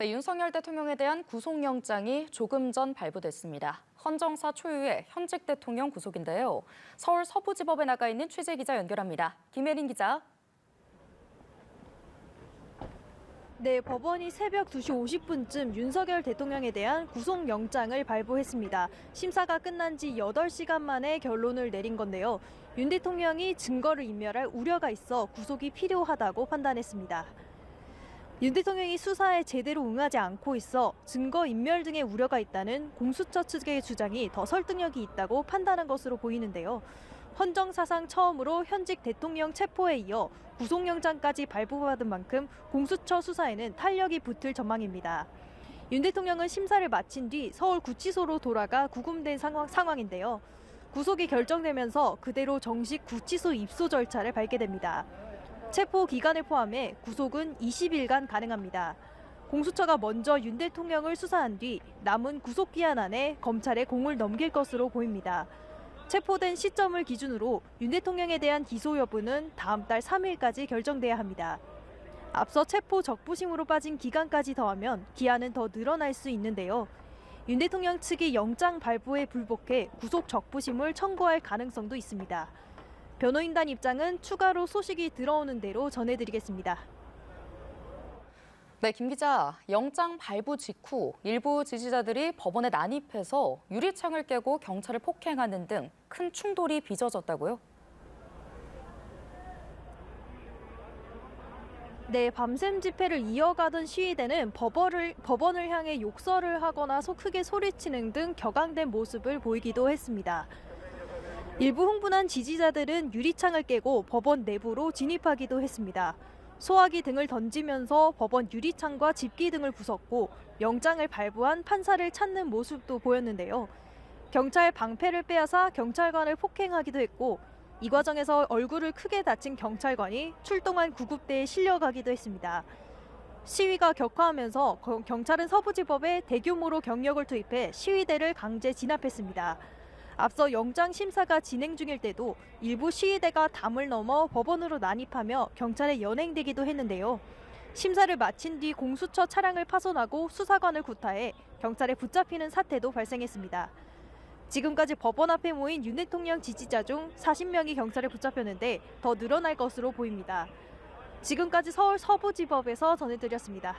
네, 윤석열 대통령에 대한 구속영장이 조금 전 발부됐습니다. 헌정사 초유의 현직 대통령 구속인데요. 서울 서부지법에 나가 있는 취재기자 연결합니다. 김혜린 기자. 네, 법원이 새벽 2시 50분쯤 윤석열 대통령에 대한 구속영장을 발부했습니다. 심사가 끝난 지 8시간 만에 결론을 내린 건데요. 윤 대통령이 증거를 인멸할 우려가 있어 구속이 필요하다고 판단했습니다. 윤 대통령이 수사에 제대로 응하지 않고 있어 증거 인멸 등의 우려가 있다는 공수처 측의 주장이 더 설득력이 있다고 판단한 것으로 보이는데요. 헌정사상 처음으로 현직 대통령 체포에 이어 구속영장까지 발부받은 만큼 공수처 수사에는 탄력이 붙을 전망입니다. 윤 대통령은 심사를 마친 뒤 서울구치소로 돌아가 구금된 상황인데요. 구속이 결정되면서 그대로 정식 구치소 입소 절차를 밟게 됩니다. 체포 기간을 포함해 구속은 20일간 가능합니다. 공수처가 먼저 윤 대통령을 수사한 뒤 남은 구속기한 안에 검찰에 공을 넘길 것으로 보입니다. 체포된 시점을 기준으로 윤 대통령에 대한 기소 여부는 다음 달 3일까지 결정돼야 합니다. 앞서 체포 적부심으로 빠진 기간까지 더하면 기한은 더 늘어날 수 있는데요. 윤 대통령 측이 영장 발부에 불복해 구속 적부심을 청구할 가능성도 있습니다. 변호인단 입장은 추가로 소식이 들어오는 대로 전해드리겠습니다. 네, 김 기자. 영장 발부 직후 일부 지지자들이 법원에 난입해서 유리창을 깨고 경찰을 폭행하는 등 큰 충돌이 빚어졌다고요? 네, 밤샘 집회를 이어가던 시위대는 법원을 향해 욕설을 하거나 크게 소리치는 등 격앙된 모습을 보이기도 했습니다. 일부 흥분한 지지자들은 유리창을 깨고 법원 내부로 진입하기도 했습니다. 소화기 등을 던지면서 법원 유리창과 집기 등을 부쉈고 영장을 발부한 판사를 찾는 모습도 보였는데요. 경찰 방패를 빼앗아 경찰관을 폭행하기도 했고 이 과정에서 얼굴을 크게 다친 경찰관이 출동한 구급대에 실려가기도 했습니다. 시위가 격화하면서 경찰은 서부지법에 대규모로 경력을 투입해 시위대를 강제 진압했습니다. 앞서 영장 심사가 진행 중일 때도 일부 시위대가 담을 넘어 법원으로 난입하며 경찰에 연행되기도 했는데요. 심사를 마친 뒤 공수처 차량을 파손하고 수사관을 구타해 경찰에 붙잡히는 사태도 발생했습니다. 지금까지 법원 앞에 모인 윤 대통령 지지자 중 40명이 경찰에 붙잡혔는데 더 늘어날 것으로 보입니다. 지금까지 서울 서부지법에서 전해드렸습니다.